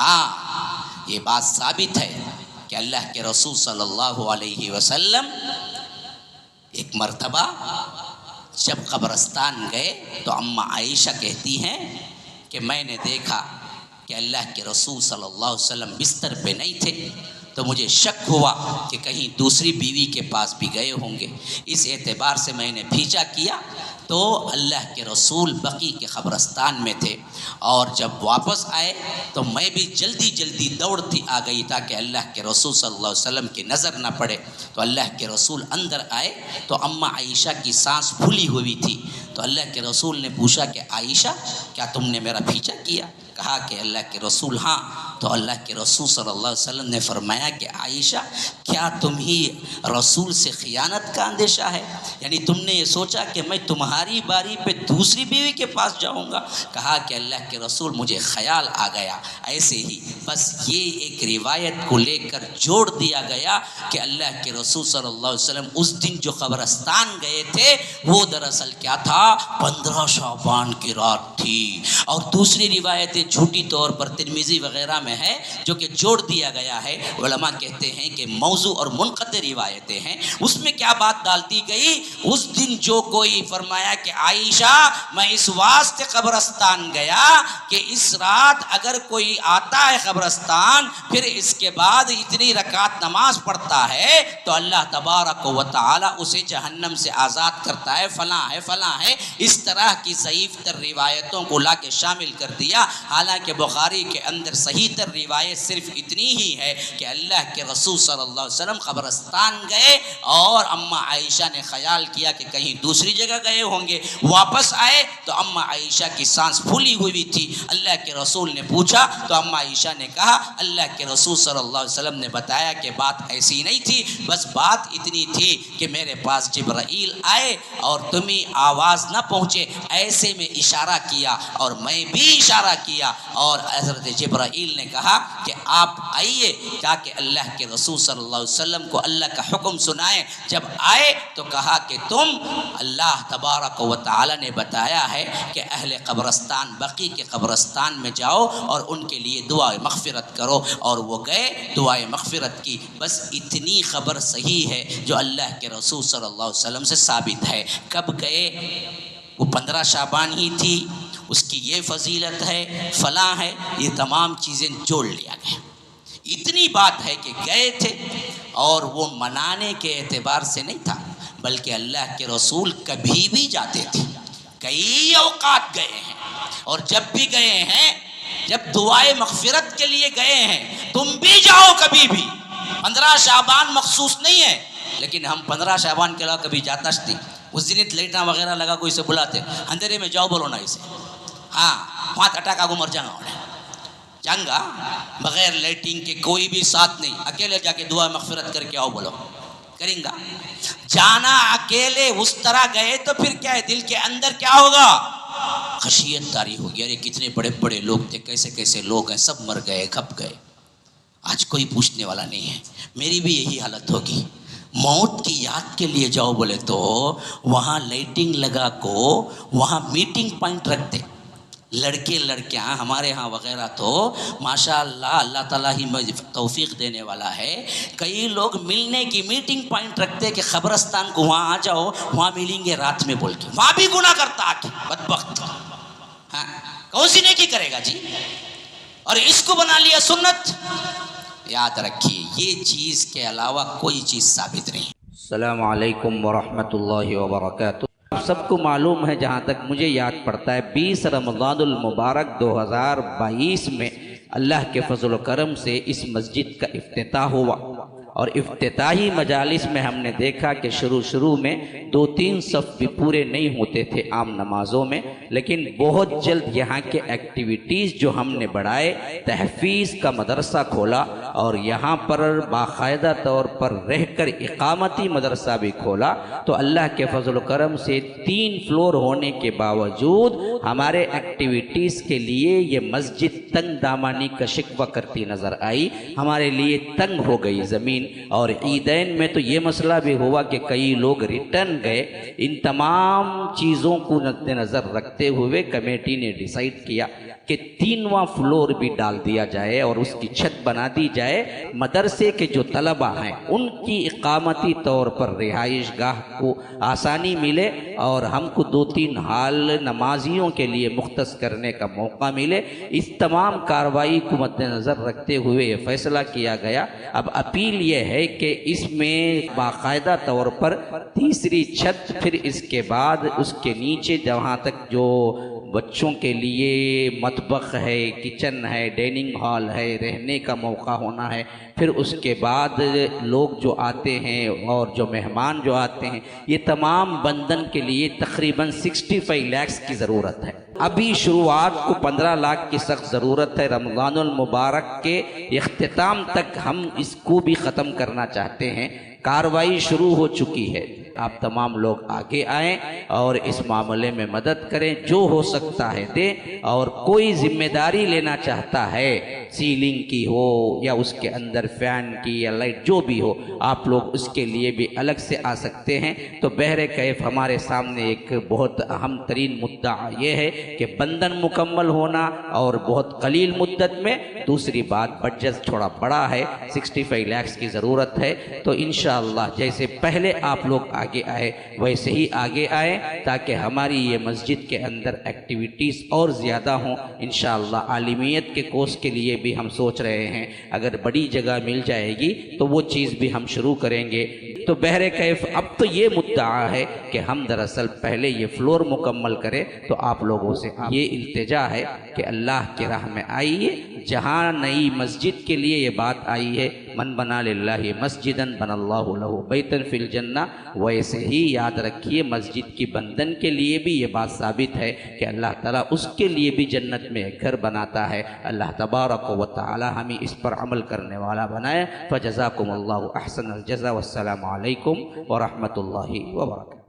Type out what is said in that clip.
ہاں یہ بات ثابت ہے کہ اللہ کے رسول صلی اللہ علیہ وسلم ایک مرتبہ جب قبرستان گئے تو اماں عائشہ کہتی ہیں کہ میں نے دیکھا کہ اللہ کے رسول صلی اللہ علیہ وسلم بستر پہ نہیں تھے، تو مجھے شک ہوا کہ کہیں دوسری بیوی کے پاس بھی گئے ہوں گے۔ اس اعتبار سے میں نے پیچھا کیا تو اللہ کے رسول بقیع کے قبرستان میں تھے، اور جب واپس آئے تو میں بھی جلدی جلدی دوڑتی آ گئی تاکہ اللہ کے رسول صلی اللہ علیہ وسلم کی نظر نہ پڑے۔ تو اللہ کے رسول اندر آئے تو اماں عائشہ کی سانس پھولی ہوئی تھی، تو اللہ کے رسول نے پوچھا کہ عائشہ کیا تم نے میرا پیچھا کیا؟ کہا کہ اللہ کے رسول ہاں۔ تو اللہ کے رسول صلی اللہ علیہ وسلم نے فرمایا کہ عائشہ کیا تم ہی رسول سے خیانت کا اندیشہ ہے؟ یعنی تم نے یہ سوچا کہ میں تمہاری باری پہ دوسری بیوی کے پاس جاؤں گا؟ کہا کہ اللہ کے رسول مجھے خیال آ گیا ایسے ہی، بس یہ ایک روایت کو لے کر جوڑ دیا گیا کہ اللہ کے رسول صلی اللہ علیہ وسلم اس دن جو قبرستان گئے تھے وہ دراصل کیا تھا، 15 شعبان کی رات تھی۔ اور دوسری روایتیں جھوٹی طور پر ترمذی وغیرہ میں ہے جو کہ جوڑ دیا گیا ہے، علماء کہتے ہیں کہ موضوع اور منقطع روایتیں ہیں۔ اس میں کیا بات ڈال دی گئی، اس دن جو کوئی فرمایا کہ عائشہ میں اس واسطے قبرستان گیا کہ اس رات اگر کوئی آتا ہے قبرستان پھر اس کے بعد اتنی رکعت نماز پڑھتا ہے تو اللہ تبارک و تعالی اسے جہنم سے آزاد کرتا ہے، فلاں ہے فلاں ہے، اس طرح کی ضعیف تر روایتوں کو لا کے شامل کر دیا۔ حالانکہ بخاری کے اندر صحیح تر روایت صرف اتنی ہی ہے کہ اللہ کے رسول صلی اللہ علیہ وسلم قبرستان گئے اور اماں عائشہ نے خیال کیا کہ کہیں دوسری جگہ گئے ہوں گے، واپس آئے تو اماں عائشہ کی سانس پھولی ہوئی تھی۔ اللہ کے رسول نے پوچھا تو اماں عائشہ نے کہا اللہ کے رسول صلی اللہ علیہ وسلم نے بتایا کہ بات ایسی نہیں تھی، بس بات اتنی تھی کہ میرے پاس جبرائیل آئے اور تمہیں آواز نہ پہنچے ایسے میں اشارہ کیا اور میں بھی اشارہ کیا، اور حضرت جبرائیل نے کہا کہ آپ آئیے تاکہ اللہ کے رسول صلی اللہ علیہ وسلم کو اللہ کا حکم سنائیں۔ جب آئے تو کہا کہ تم اللہ تبارک و تعالی نے بتایا ہے کہ اہل قبرستان بقیع کے قبرستان میں جاؤ اور ان کے لیے دعا مغفرت کرو، اور وہ گئے دعائے مغفرت کی۔ بس اتنی خبر صحیح ہے جو اللہ کے رسول صلی اللہ علیہ وسلم سے ثابت ہے۔ کب گئے؟ وہ 15 شعبان ہی تھی، اس کی یہ فضیلت ہے، فلاں ہے، یہ تمام چیزیں جوڑ لیا گیا۔ اتنی بات ہے کہ گئے تھے، اور وہ منانے کے اعتبار سے نہیں تھا بلکہ اللہ کے رسول کبھی بھی جاتے تھے، کئی اوقات گئے ہیں، اور جب بھی گئے ہیں جب دعائے مغفرت کے لیے گئے ہیں تم بھی جاؤ کبھی بھی۔ 15 شعبان مخصوص نہیں ہے، لیکن ہم 15 شعبان کے علاوہ کبھی جاتا نہیں۔ اس دن لیٹاں وغیرہ لگا کوئی سے بلاتے اندھیرے میں جاؤ بولو نا اسے، ہاں وہاں اٹاکا کو مر جانا انہیں جانگا بغیر لائٹنگ کے، کوئی بھی ساتھ نہیں، اکیلے جا کے دعا مغفرت کر کے آؤ بولو، کریں گا؟ جانا اکیلے اس طرح گئے تو پھر کیا ہے، دل کے اندر کیا ہوگا، خشیت طاری ہوگی، ارے کتنے بڑے بڑے لوگ تھے، کیسے کیسے لوگ ہیں، سب مر گئے گھپ گئے۔ آج کوئی پوچھنے والا نہیں ہے، میری بھی یہی حالت ہوگی۔ موت کی یاد کے لیے جاؤ بولے تو وہاں لائٹنگ لگا کو وہاں میٹنگ پوائنٹ رکھتے لڑکے لڑکیاں ہمارے ہاں وغیرہ، تو ماشاءاللہ اللہ تعالیٰ ہی توفیق دینے والا ہے، کئی لوگ ملنے کی میٹنگ پوائنٹ رکھتے کہ قبرستان کو وہاں آ جاؤ، وہاں ملیں گے رات میں بول کے، وہاں بھی گناہ کرتا آ کے بدبخت، ہاں کون سی نیکی کرے گا جی، اور اس کو بنا لیا سنت۔ یاد رکھیے یہ چیز کے علاوہ کوئی چیز ثابت نہیں۔ السلام علیکم ورحمۃ اللہ وبرکاتہ۔ آپ سب کو معلوم ہے، جہاں تک مجھے یاد پڑتا ہے 20 رمضان المبارک 2022 میں اللہ کے فضل و کرم سے اس مسجد کا افتتاح ہوا، اور افتتاحی مجالس میں ہم نے دیکھا کہ شروع میں 2-3 صف بھی پورے نہیں ہوتے تھے عام نمازوں میں، لیکن بہت جلد یہاں کے ایکٹیویٹیز جو ہم نے بڑھائے، تحفیظ کا مدرسہ کھولا، اور یہاں پر باقاعدہ طور پر رہ کر اقامتی مدرسہ بھی کھولا، تو اللہ کے فضل و کرم سے 3 فلور ہونے کے باوجود ہمارے ایکٹیویٹیز کے لیے یہ مسجد تنگ دامانی کا شکوہ کرتی نظر آئی، ہمارے لیے تنگ ہو گئی زمین زمین، اور عیدین میں تو یہ مسئلہ بھی ہوا کہ کئی لوگ ریٹرن گئے۔ ان تمام چیزوں کو مد نظر رکھتے ہوئے کمیٹی نے ڈیسائیڈ کیا کہ 3واں فلور بھی ڈال دیا جائے اور اس کی چھت بنا دی جائے، مدرسے کے جو طلبہ ہیں ان کی اقامتی طور پر رہائش گاہ کو آسانی ملے اور ہم کو 2-3 ہال نمازیوں کے لیے مختص کرنے کا موقع ملے۔ اس تمام کارروائی کو مد نظر رکھتے ہوئے یہ فیصلہ کیا گیا۔ اب اپیل یہ ہے کہ اس میں باقاعدہ طور پر تیسری چھت، پھر اس کے بعد اس کے نیچے جہاں تک جو بچوں کے لیے مطبخ ہے، کچن ہے، ڈائننگ ہال ہے، رہنے کا موقع ہونا ہے، پھر اس کے بعد لوگ جو آتے ہیں اور جو مہمان جو آتے ہیں، یہ تمام بندن کے لیے تقریباً 65 لاکھ کی ضرورت ہے۔ ابھی شروعات کو 15 لاکھ کی سخت ضرورت ہے۔ رمضان المبارک کے اختتام تک ہم اس کو بھی ختم کرنا چاہتے ہیں۔ کارروائی شروع ہو چکی ہے، آپ تمام لوگ آگے آئیں اور اس معاملے میں مدد کریں، جو ہو سکتا ہے دیں، اور کوئی ذمہ داری لینا چاہتا ہے سیلنگ کی ہو یا اس کے اندر فین کی یا لائٹ جو بھی ہو، آپ لوگ اس کے لیے بھی الگ سے آ سکتے ہیں۔ تو بہر کیف ہمارے سامنے ایک بہت اہم ترین مدعا یہ ہے کہ بندن مکمل ہونا اور بہت قلیل مدت میں، دوسری بات بجٹ تھوڑا بڑا ہے، 65 لاکھ کی ضرورت ہے۔ تو انشاءاللہ جیسے پہلے آپ لوگ آگے آئے ویسے ہی آگے آئے تاکہ ہماری یہ مسجد کے اندر ایکٹیویٹیز اور زیادہ ہوں۔ انشاءاللہ عالمیت کے کورس کے لیے بھی ہم سوچ رہے ہیں، اگر بڑی جگہ مل جائے گی تو وہ چیز بھی ہم شروع کریں گے۔ تو بہر کیف اب تو یہ مدعا ہے کہ ہم دراصل پہلے یہ فلور مکمل کریں۔ تو آپ لوگوں سے یہ التجا ہے کہ اللہ کی راہ میں آئیے۔ جہاں نئی مسجد کے لیے یہ بات آئی ہے، من بنا للہ مسجدن بن اللہ لہ بیتن فی الجنہ، ویسے ہی یاد رکھیے مسجد کی بندن کے لیے بھی یہ بات ثابت ہے کہ اللہ تعالیٰ اس کے لیے بھی جنت میں ایک گھر بناتا ہے۔ اللہ تبارک و تعالی ہمیں اس پر عمل کرنے والا بنائے۔ فجزاکم اللہ احسن الجزا، والسلام علیکم ورحمۃ اللہ وبرکاتہ۔